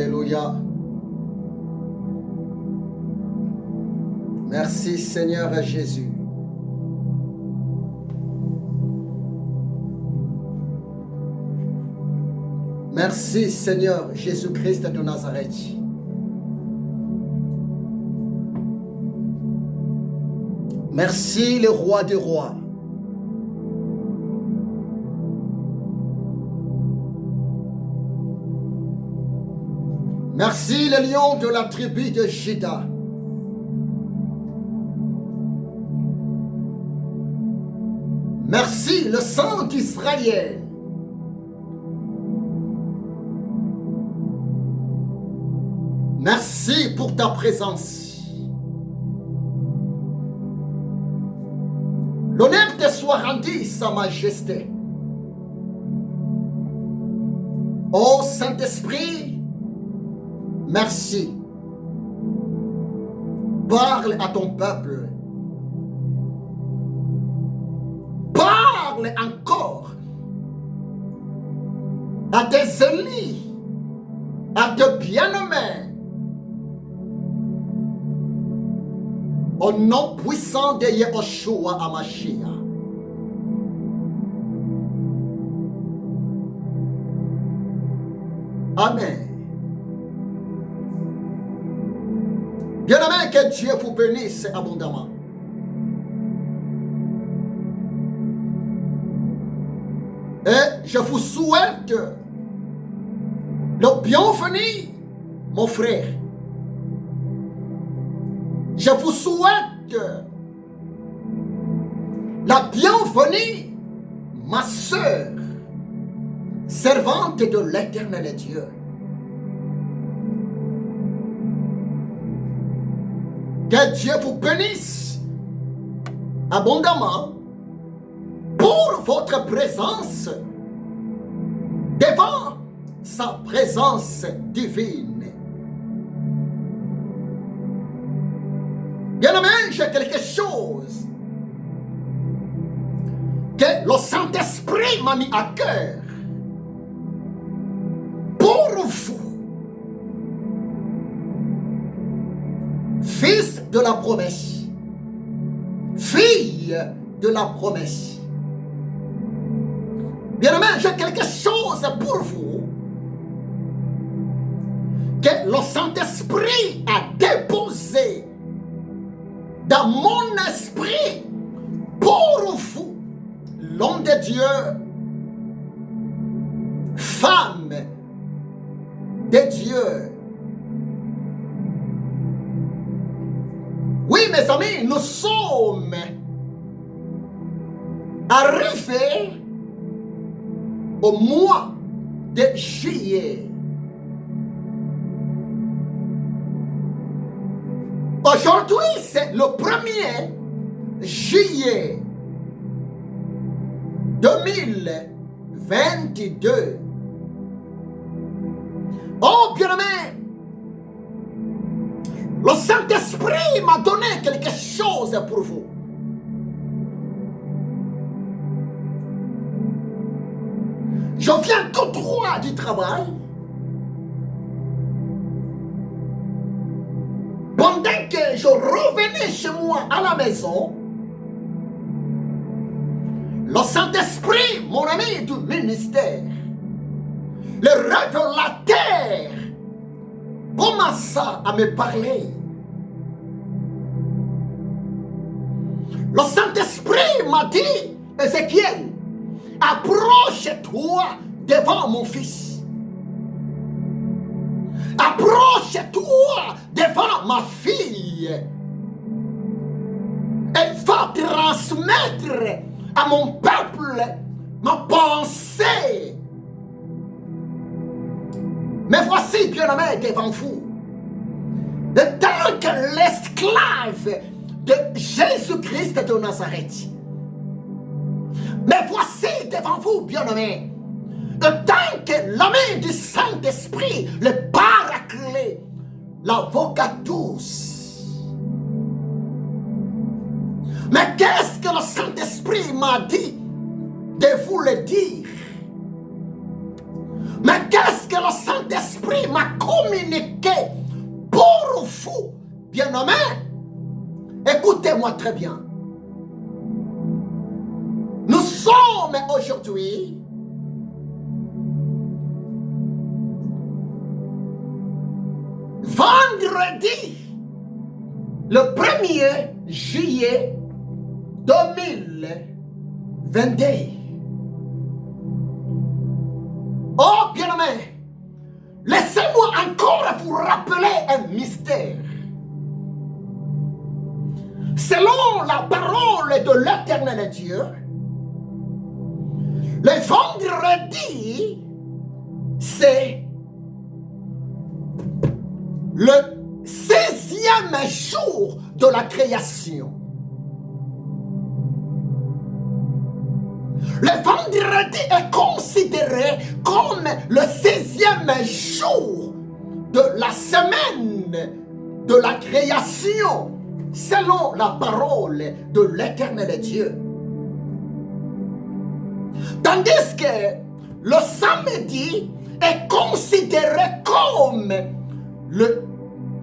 Alléluia. Merci Seigneur Jésus. Merci Seigneur Jésus-Christ de Nazareth. Merci le roi des rois. Merci le lion de la tribu de Juda. Merci le sang d'Israël. Merci pour ta présence. L'honneur te soit rendu, Sa Majesté. Ô Saint-Esprit, merci. Parle à ton peuple. Parle encore à tes élus, à tes bien-aimés. Au nom puissant de Yehoshua HaMashiach. Amen. Bien-aimé, que Dieu vous bénisse abondamment. Et je vous souhaite le bienvenu, mon frère. Je vous souhaite la bienvenue, ma sœur, servante de l'Éternel Dieu. Que Dieu vous bénisse abondamment pour votre présence devant sa présence divine. Bien-aimé, j'ai quelque chose que le Saint-Esprit m'a mis à cœur pour vous, fils de la promesse, fille de la promesse. Bien-aimé, j'ai quelque chose pour vous que le Saint-Esprit a déposé dans mon esprit pour vous, l'homme de Dieu, femme de Dieu. Oui, mes amis, nous sommes arrivés au mois de juillet. Aujourd'hui, c'est le 1er juillet 2022. Oh, bien-aimé, le Saint-Esprit m'a donné quelque chose pour vous. Je viens tout droit du travail. Pendant que je revenais chez moi à la maison, le Saint-Esprit, mon ami du ministère, le révélateur, commença à me parler. Le Saint-Esprit m'a dit, Ézéchiel, approche-toi devant mon fils. Approche-toi devant ma fille. Elle va transmettre à mon peuple ma pensée. Mais voici, bien-aimé, devant vous, le temps que l'esclave de Jésus-Christ de Nazareth. Mais voici devant vous, bien-aimé, le temps que l'ami du Saint-Esprit, le Paraclet, l'avocat douce. Mais qu'est-ce que le Saint-Esprit m'a dit de vous le dire? Mais qu'est-ce que le Saint-Esprit m'a communiqué communiquer pour vous, bien-aimés. Écoutez-moi très bien. Nous sommes aujourd'hui vendredi, le 1er juillet 2022. Oh, bien-aimé, laissez-moi encore vous rappeler un mystère. Selon la parole de l'Éternel Dieu, le vendredi, c'est le 16e jour de la création. Le vendredi est considéré comme le 16e jour de la semaine de la création, selon la parole de l'Éternel Dieu. Tandis que le samedi est considéré comme le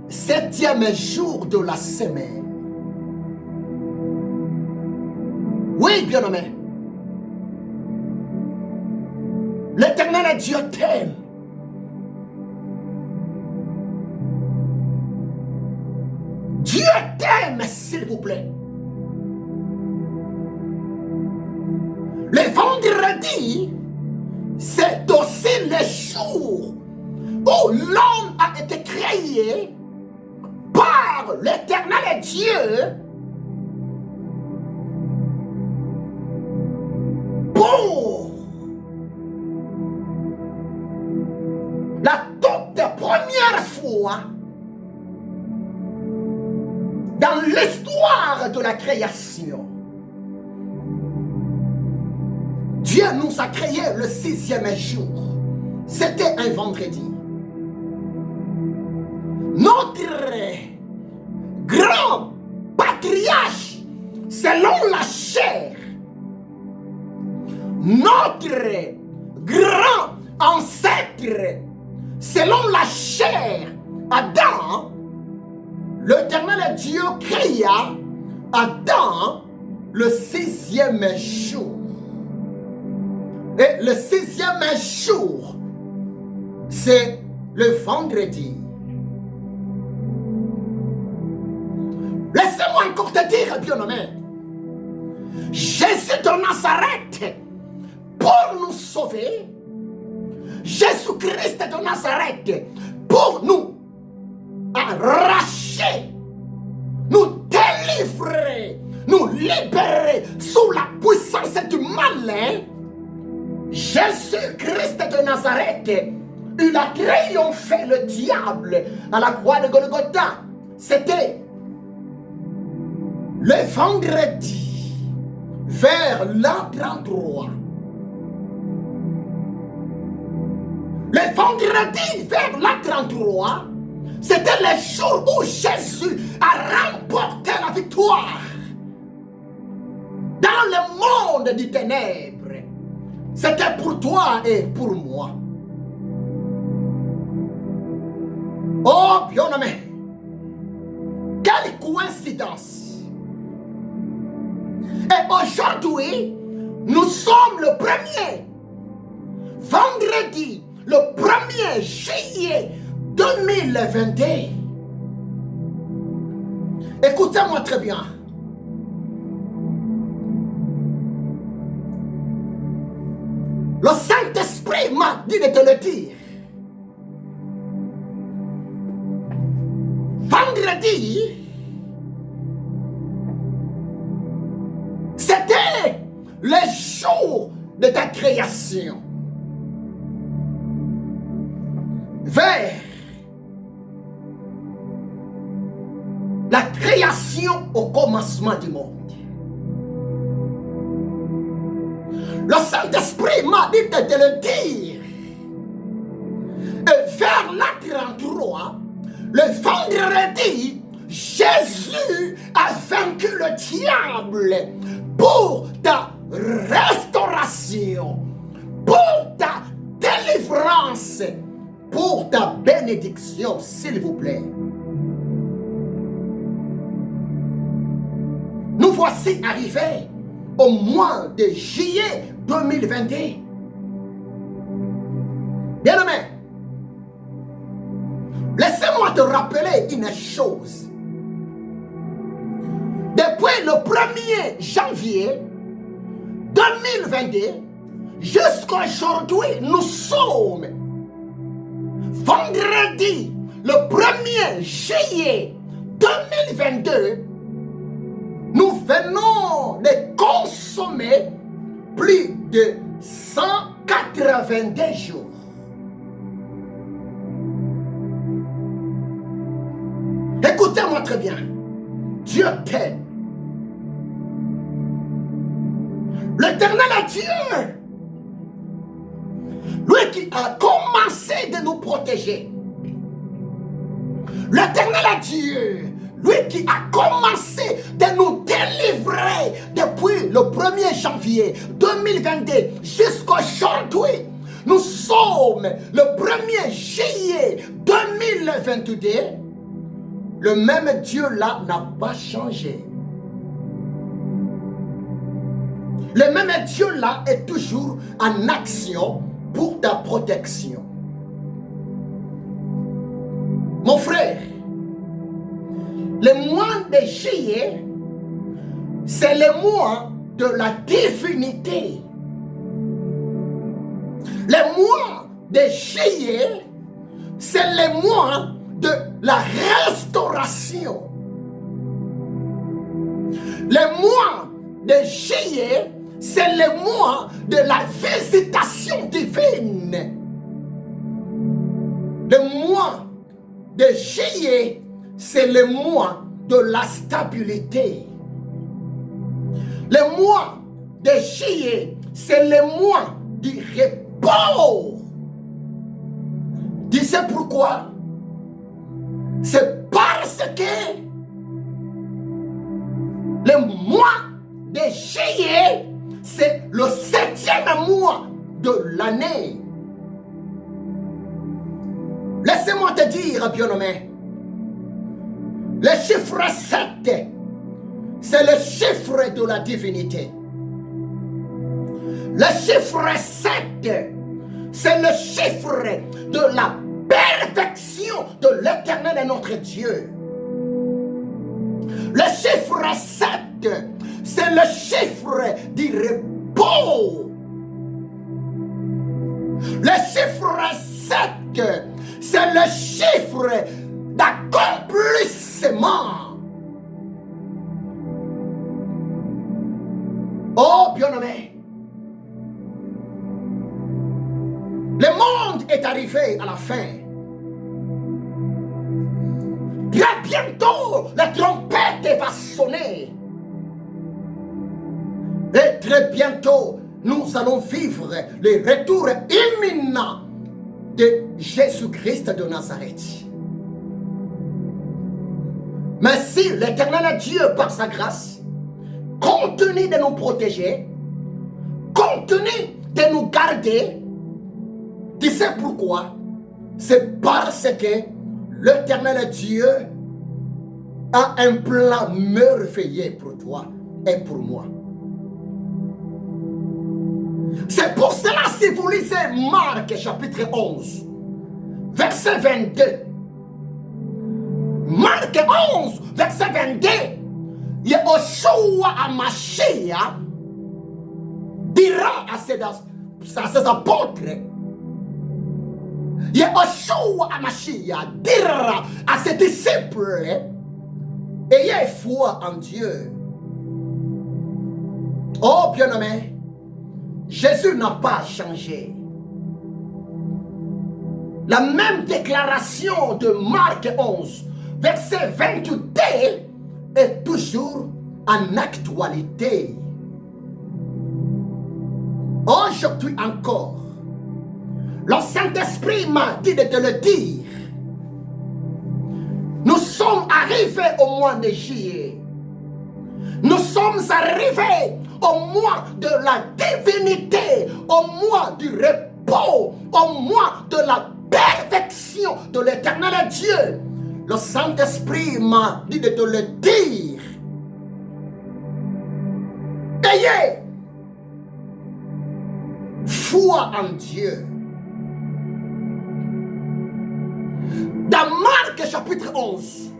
7e jour de la semaine. Oui, bien-aimé. L'Éternel Dieu t'aime. Dieu t'aime, s'il vous plaît. Le vendredi, c'est aussi le jour où l'homme a été créé par l'Éternel Dieu pour la toute première fois dans l'histoire de la création. Dieu nous a créé le 6e jour. C'était un vendredi. Notre grand patriarche, selon la chair, notre grand ancêtre, selon la chair, Adam, l'Éternel Dieu créa Adam le 6e jour. Et le 6e jour, c'est le vendredi. Laissez-moi encore te dire, bien-aimé, Jésus de Nazareth, pour nous sauver, Jésus-Christ de Nazareth, pour nous arracher, nous délivrer, nous libérer sous la puissance du malin, Jésus-Christ de Nazareth, il a triomphé le diable à la croix de Golgotha. C'était le vendredi vers l'an 33. Le vendredi vers l'an 33, c'était le jour où Jésus a remporté la victoire dans le monde des ténèbres. C'était pour toi et pour moi. Oh, bien-aimé, quelle coïncidence! Et aujourd'hui, nous sommes le 1er vendredi, le 1er juillet 2022. Écoutez-moi très bien. Le Saint-Esprit m'a dit de te le dire. Vendredi, c'était le jour de ta création. Vers la création au commencement du monde. Le Saint-Esprit m'a dit de te le dire. Et vers la 33, le vendredi, Jésus a vaincu le diable pour ta restauration, pour ta délivrance, pour ta bénédiction. bénédiction, s'il vous plaît. Nous voici arrivés au mois de juillet 2022. Bien-aimé, laissez-moi te rappeler une chose. Depuis le 1er janvier 2022 jusqu'à aujourd'hui, nous sommes vendredi le 1er juillet 2022. Nous venons de consommer plus de 182 jours. Écoutez-moi très bien. Dieu t'aime. L'Éternel Dieu, lui qui a commencé de nous protéger. L'Éternel Dieu, lui qui a commencé de nous délivrer depuis le 1er janvier 2022 jusqu'à aujourd'hui. Nous sommes le 1er juillet 2022. Le même Dieu là n'a pas changé. Le même Dieu là est toujours en action pour ta protection. Mon frère, le mois de juillet, c'est le mois de la divinité. Le mois de juillet, c'est le mois de la restauration. Le mois de juillet, c'est le mois de la visitation divine. Le mois de juillet, c'est le mois de la stabilité. Le mois de juillet, c'est le mois du repos. Tu sais pourquoi? C'est parce que le mois de juillet, c'est le 7e mois de l'année. Laissez-moi te dire, bien-aimé, le chiffre 7, c'est le chiffre de la divinité. Le chiffre 7, c'est le chiffre de la perfection de l'Éternel et notre Dieu. Le chiffre 7, c'est le chiffre du repos. Le chiffre 7, c'est le chiffre d'accomplissement. Oh, bien-aimé, le monde est arrivé à la fin. Très bientôt, la trompette va sonner. Et très bientôt, nous allons vivre le retour imminent de Jésus-Christ de Nazareth. Mais si l'Éternel Dieu, par sa grâce, continue de nous protéger, continue de nous garder, tu sais pourquoi? C'est parce que l'Éternel Dieu a un plan merveilleux pour toi et pour moi. C'est pour cela, si vous lisez Marc chapitre 11, verset 22. Marc 11, verset 22. Yeshua HaMashiach dira à ses apôtres, Yeshua HaMashiach dira à ses disciples, ayez foi en Dieu. Oh bien-aimé, Jésus n'a pas changé. La même déclaration de Marc 11, verset 22 est toujours en actualité. Aujourd'hui encore, le Saint-Esprit m'a dit de te le dire. Nous sommes arrivés au mois de juillet. Nous sommes arrivés au mois de la divinité, au mois du repos, au mois de la perfection. création de l'Éternel Dieu. Le Saint-Esprit m'a dit de te le dire. Ayez foi en Dieu. Dans Marc chapitre 11,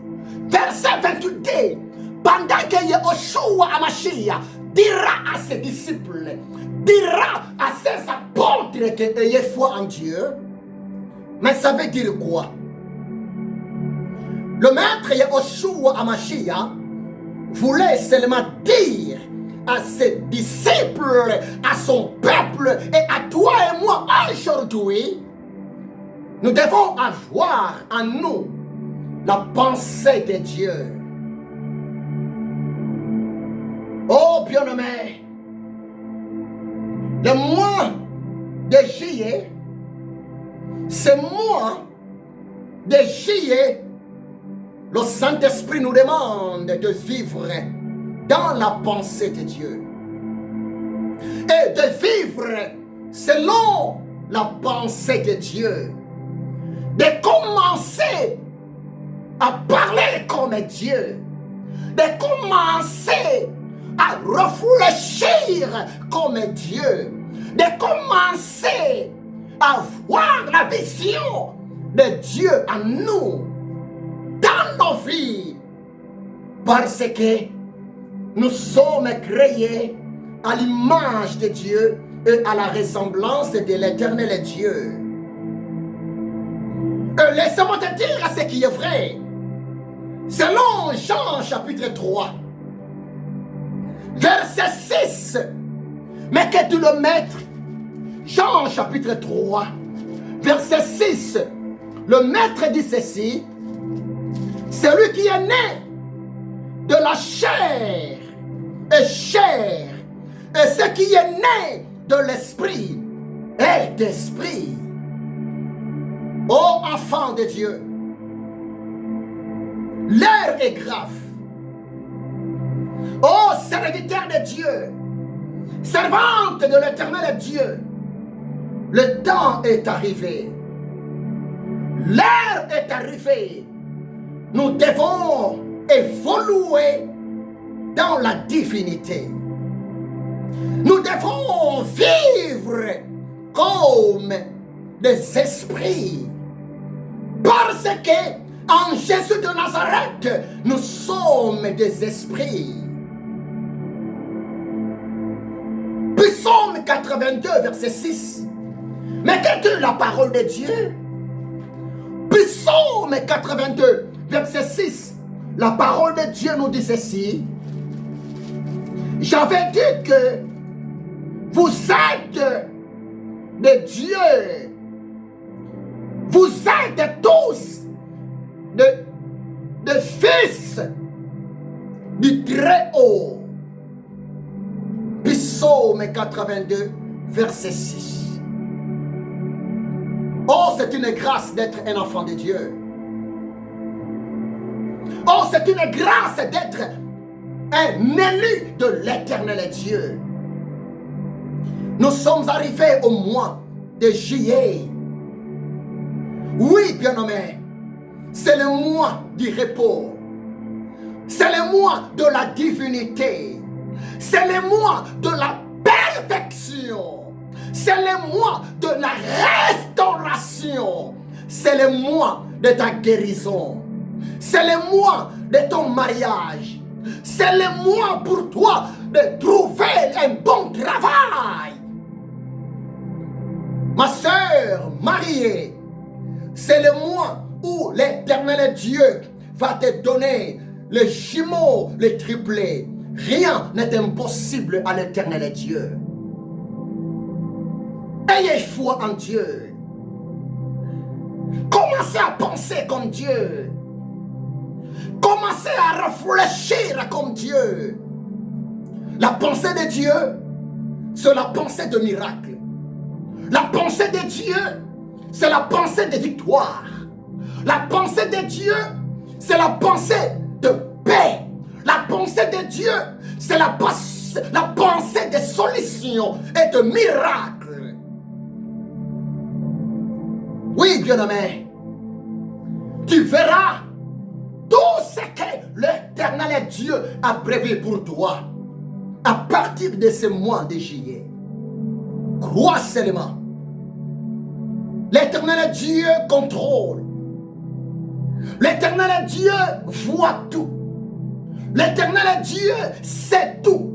verset 28, pendant que Yeshua Hamashiach dira à ses disciples, dira à ses apôtres que ayez foi en Dieu, mais ça veut dire quoi? Le maître Yeshua Hamashiach voulait seulement dire à ses disciples, à son peuple et à toi et moi aujourd'hui, nous devons avoir en nous la pensée de Dieu. Oh bien-aimé, le mois de juillet, ce mois de juillet, le Saint-Esprit nous demande de vivre dans la pensée de Dieu et de vivre selon la pensée de Dieu, de commencer à parler comme Dieu, de commencer à réfléchir comme Dieu, de commencer à voir la vision de Dieu en nous, dans nos vies, parce que nous sommes créés à l'image de Dieu et à la ressemblance de l'Éternel Dieu. Laissez-moi te dire ce qui est vrai. Selon Jean chapitre 3, verset 6, mais que tu le mettes, Jean chapitre 3, verset 6, le maître dit ceci: celui qui est né de la chair est chair, et ce qui est né de l'esprit est d'esprit. Ô enfant de Dieu, l'heure est grave. Ô serviteur de Dieu, servante de l'Éternel Dieu, le temps est arrivé. L'heure est arrivée. Nous devons évoluer dans la divinité. Nous devons vivre comme des esprits. Parce que en Jésus de Nazareth, nous sommes des esprits. Psaume 82, verset 6. Mettez-tu la parole de Dieu? Psaume 82, verset 6. La parole de Dieu nous dit ceci: j'avais dit que vous êtes de Dieu. Vous êtes tous de fils du Très-Haut. Psaume 82, verset 6. Oh, c'est une grâce d'être un enfant de Dieu. Oh, c'est une grâce d'être un élu de l'Éternel Dieu. Nous sommes arrivés au mois de juillet. Oui, bien-aimé, c'est le mois du repos. C'est le mois de la divinité. C'est le mois de la perfection. C'est le mois de la restauration. C'est le mois de ta guérison. C'est le mois de ton mariage. C'est le mois pour toi de trouver un bon travail. Ma sœur mariée, c'est le mois où l'Éternel Dieu va te donner les jumeaux, les triplés. Rien n'est impossible à l'Éternel Dieu. Ayez foi en Dieu. Commencez à penser comme Dieu. Commencez à réfléchir comme Dieu. La pensée de Dieu, c'est la pensée de miracle. La pensée de Dieu, c'est la pensée de victoire. La pensée de Dieu, c'est la pensée de paix. La pensée de Dieu, c'est la pensée de solutions et de miracles. Oui, bien-aimé, tu verras tout ce que l'Éternel Dieu a prévu pour toi à partir de ce mois de juillet. Crois seulement. L'Éternel Dieu contrôle. L'Éternel Dieu voit tout. L'Éternel Dieu sait tout.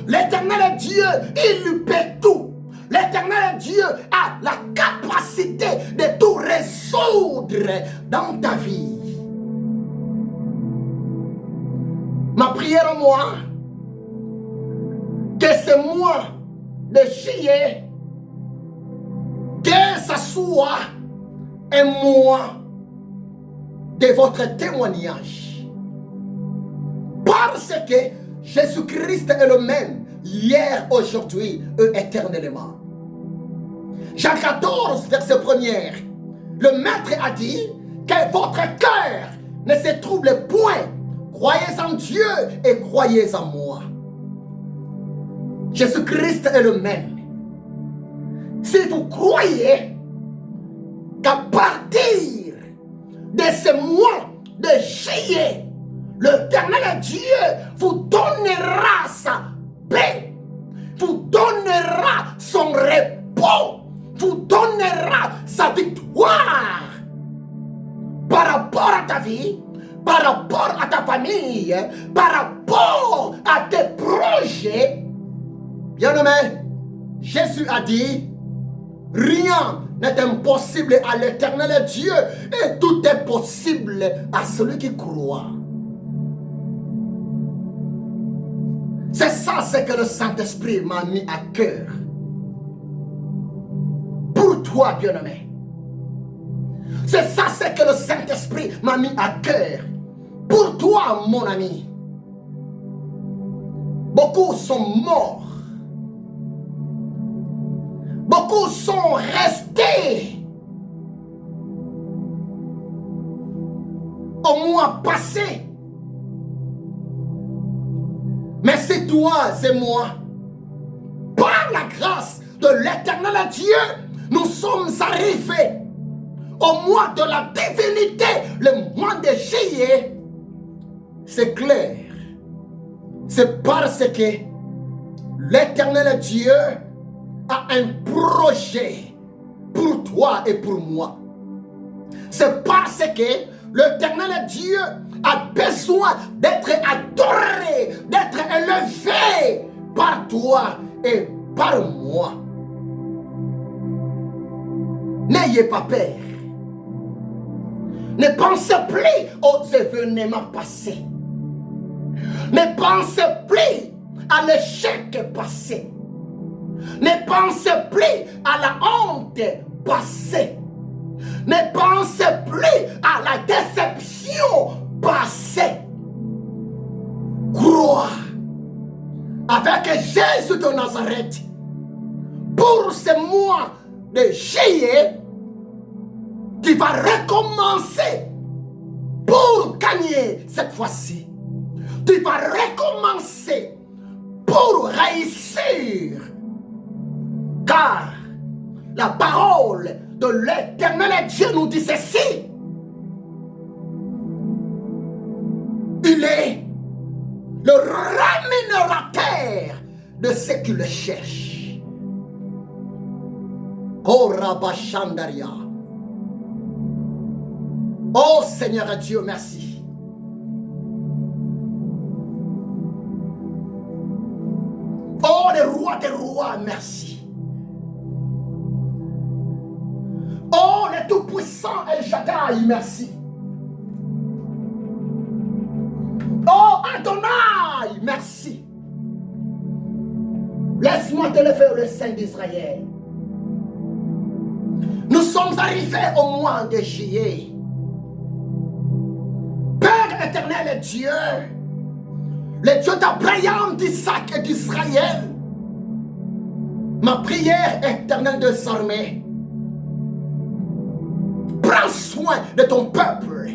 L'Éternel Dieu, il peut tout. L'Éternel Dieu a la capacité de tout résoudre dans ta vie. Ma prière à moi, que ce mois de juillet, que ce soit un mois de votre témoignage. Parce que Jésus-Christ est le même, hier, aujourd'hui et éternellement. Jean 14, verset 1er, le Maître a dit que votre cœur ne se trouble point. Croyez en Dieu et croyez en moi. Jésus-Christ est le même. Si vous croyez qu'à partir de ce mois de juillet, l'Éternel Dieu vous donnera sa paix, vous donnera son repos, vous donnera sa victoire par rapport à ta vie, par rapport à ta famille, par rapport à tes projets. Bien-aimé, Jésus a dit, rien n'est impossible à l'Éternel Dieu et tout est possible à celui qui croit. C'est ça ce que le Saint-Esprit m'a mis à cœur. Pour toi, bien-aimé. C'est ça ce que le Saint-Esprit m'a mis à cœur. Pour toi, mon ami. Beaucoup sont morts. Beaucoup sont restés au mois passé. Mais c'est toi et moi, par la grâce de l'Éternel Dieu, nous sommes arrivés au mois de la divinité, le mois de juillet. C'est clair. C'est parce que l'Éternel Dieu a un projet pour toi et pour moi. C'est parce que l'Éternel Dieu a besoin d'être adoré, d'être élevé par toi et par moi. N'ayez pas peur. Ne pensez plus aux événements passés. Ne pensez plus à l'échec passé. Ne pensez plus à la honte passée. Ne pensez plus à la déception passée. Crois avec Jésus de Nazareth. Pour ce mois de juillet, tu vas recommencer pour gagner cette fois-ci. Tu vas recommencer pour réussir. Car la parole de l'Éternel Dieu nous dit ceci. Il est le rémunérateur de ceux qui le cherchent. Oh Rabashandaria. Oh Seigneur Dieu, merci. Oh le roi des rois, merci. Oh, le Tout-Puissant El Shaddai, merci. Oh, Adonai, merci. Laisse-moi te lever le Saint d'Israël. Nous sommes arrivés au mois de juillet. Père éternel Dieu, le Dieu d'Abraham, d'Isaac et d'Israël, ma prière éternelle désormais, prends soin de ton peuple.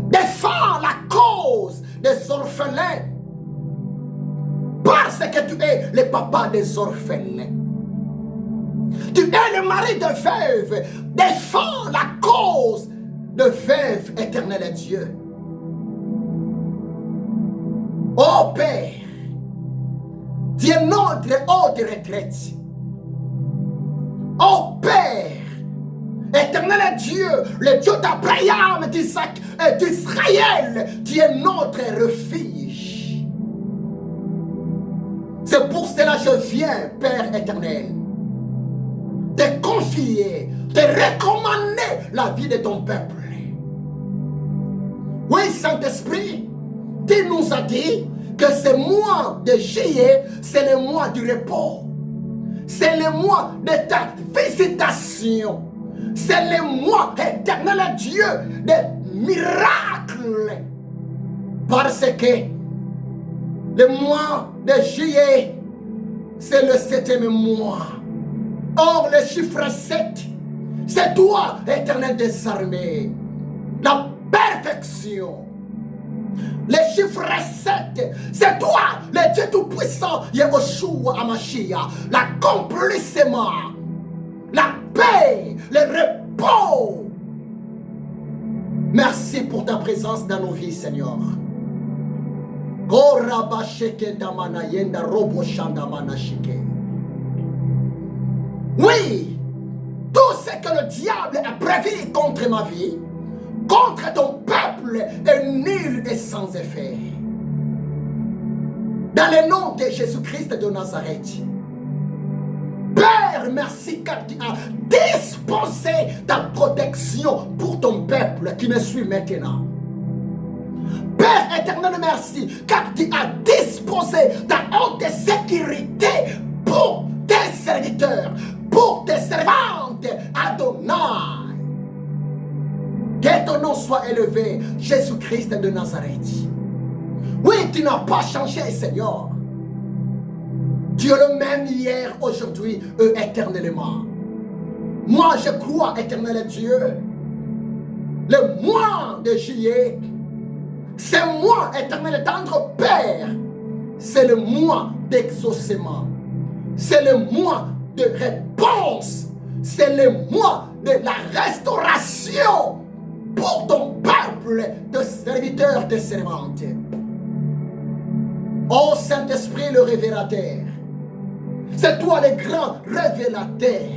Défends la cause des orphelins. Parce que tu es le papa des orphelins. Tu es le mari de veuve. Défends la cause de veuve, éternel et Dieu. Ô Père, tu es notre haute retraite. Ô Père, éternel Dieu, le Dieu d'Abraham, d'Isaac et d'Israël, tu es notre refuge. C'est pour cela que je viens, Père éternel, te confier, te recommander la vie de ton peuple. Oui, Saint-Esprit, tu nous as dit que ce mois de juillet, c'est le mois du repos. C'est le mois de ta visitation. C'est le mois, éternel Dieu, de miracles. Parce que le mois de juillet, c'est le 7e mois. Or, le chiffre 7, c'est toi, éternel des armées. La perfection. Le chiffre 7, c'est toi, le Dieu Tout-Puissant, Yehoshua Hamashiach, l'accomplissement, la paix, le repos. Merci pour ta présence dans nos vies, Seigneur. Oui, tout ce que le diable a prévu contre ma vie, contre ton peuple, est nul et sans effet. Dans le nom de Jésus-Christ de Nazareth. Père, merci car tu as disposé ta protection pour ton peuple qui me suit maintenant. Père éternel, merci car tu as disposé ta haute sécurité pour tes serviteurs, pour tes servantes, Adonai. Que ton nom soit élevé, Jésus-Christ de Nazareth. Oui, tu n'as pas changé, Seigneur. Tu es le même hier, aujourd'hui et éternellement. Moi, je crois, éternel Dieu, le mois de juillet, c'est moi, éternel tendre Père, c'est le mois d'exaucement. C'est le mois de réponse. C'est le mois de la restauration pour ton peuple de serviteurs, de servantes. Ô Saint-Esprit, le révélateur, c'est toi le grand révélateur.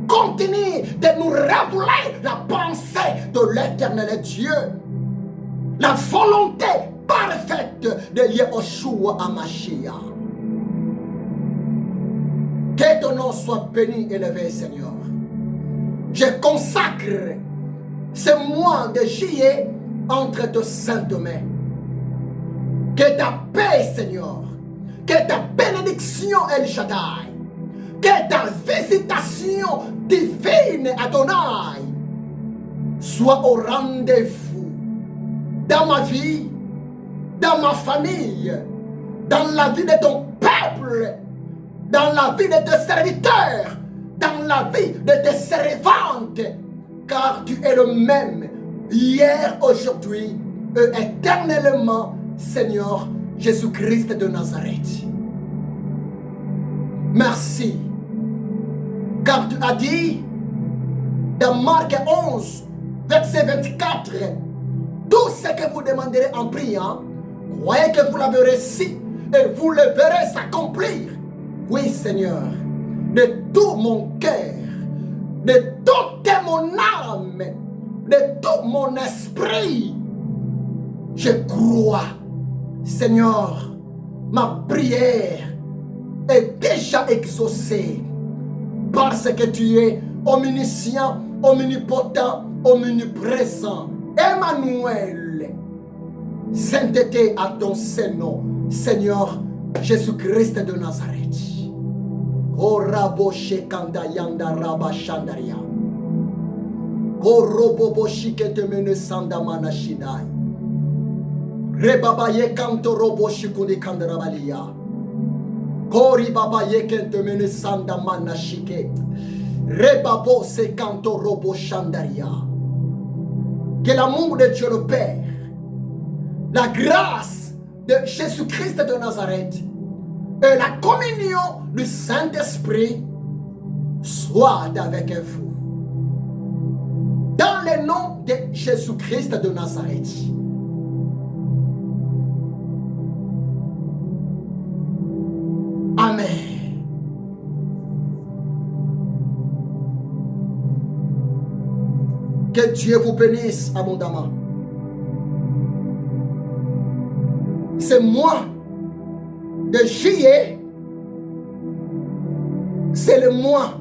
Continue de nous rappeler la pensée de l'éternel Dieu, la volonté parfaite de Yehoshua Hamashiach. Que ton nom soit béni et élevé, Seigneur. Je consacre ce mois de juillet entre tes saintes mains. Que ta paix, Seigneur, que ta bénédiction, El Shaddai, que ta visitation divine, Adonai, soit au rendez-vous dans ma vie, dans ma famille, dans la vie de ton peuple, dans la vie de tes serviteurs, dans la vie de tes servantes, car tu es le même hier, aujourd'hui et éternellement, Seigneur Jésus-Christ de Nazareth. Merci, car tu as dit dans Marc 11, verset 24, tout ce que vous demanderez en priant, croyez que vous l'avez reçu et vous le verrez s'accomplir. Oui, Seigneur, de tout mon cœur, de toute mon âme, de tout mon esprit, je crois, Seigneur, ma prière est déjà exaucée parce que tu es omniscient, omnipotent, omniprésent. Emmanuel, sainteté à ton Saint-Nom, Seigneur Jésus-Christ de Nazareth. O rabo shekanda yanda raba shandaria. O robo boshikete mene sanda mana shidai. Rebaba ye kanto robo shikuni kandarabalia. Kori baba ye kente mene sanda mana shike. Rebabo se kanto robo shandaria. Que l'amour de Dieu le Père, la grâce de Jésus-Christ de Nazareth et la communion du Saint-Esprit soit avec vous. Dans le nom de Jésus-Christ de Nazareth. Amen. Que Dieu vous bénisse abondamment. Ce mois de juillet, c'est le mois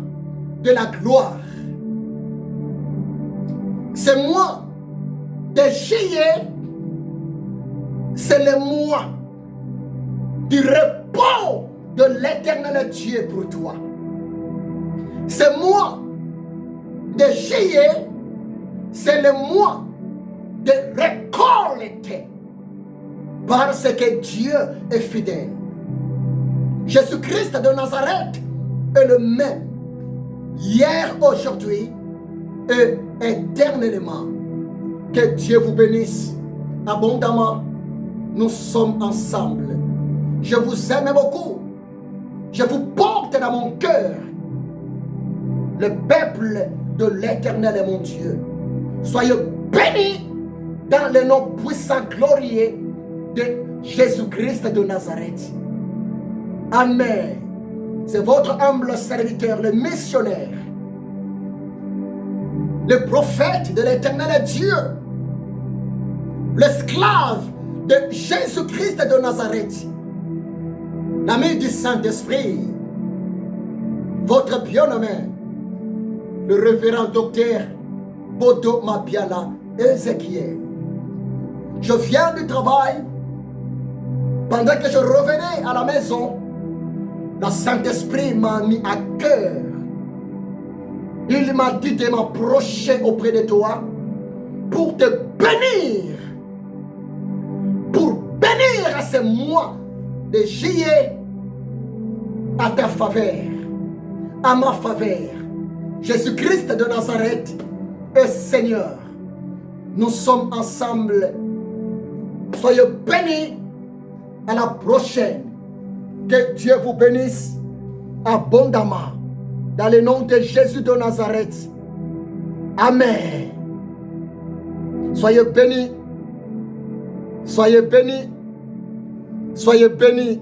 de la gloire. Ce mois de juillet, c'est le mois du repos de l'Éternel Dieu pour toi. Ce mois de juillet, c'est le mois de récolte, parce que Dieu est fidèle. Jésus-Christ de Nazareth est le même, hier, aujourd'hui et éternellement. Que Dieu vous bénisse abondamment. Nous sommes ensemble. Je vous aime beaucoup. Je vous porte dans mon cœur. Le peuple de l'Éternel est mon Dieu. Soyez bénis dans le nom puissant, glorieux de Jésus-Christ de Nazareth. Amen. C'est votre humble serviteur, le missionnaire, le prophète de l'Éternel Dieu, l'esclave de Jésus-Christ de Nazareth, l'ami du Saint-Esprit, votre bien-aimé, le révérend docteur Bodo Mabiala Ézéchiel. Je viens du travail. Pendant que je revenais à la maison, le Saint-Esprit m'a mis à cœur. Il m'a dit de m'approcher auprès de toi pour te bénir. Pour bénir à ce mois de juillet à ta faveur, à ma faveur. Jésus-Christ de Nazareth est Seigneur. Nous sommes ensemble. Soyez bénis. À la prochaine. Que Dieu vous bénisse abondamment. Dans le nom de Jésus de Nazareth. Amen. Soyez bénis. Soyez bénis. Soyez bénis.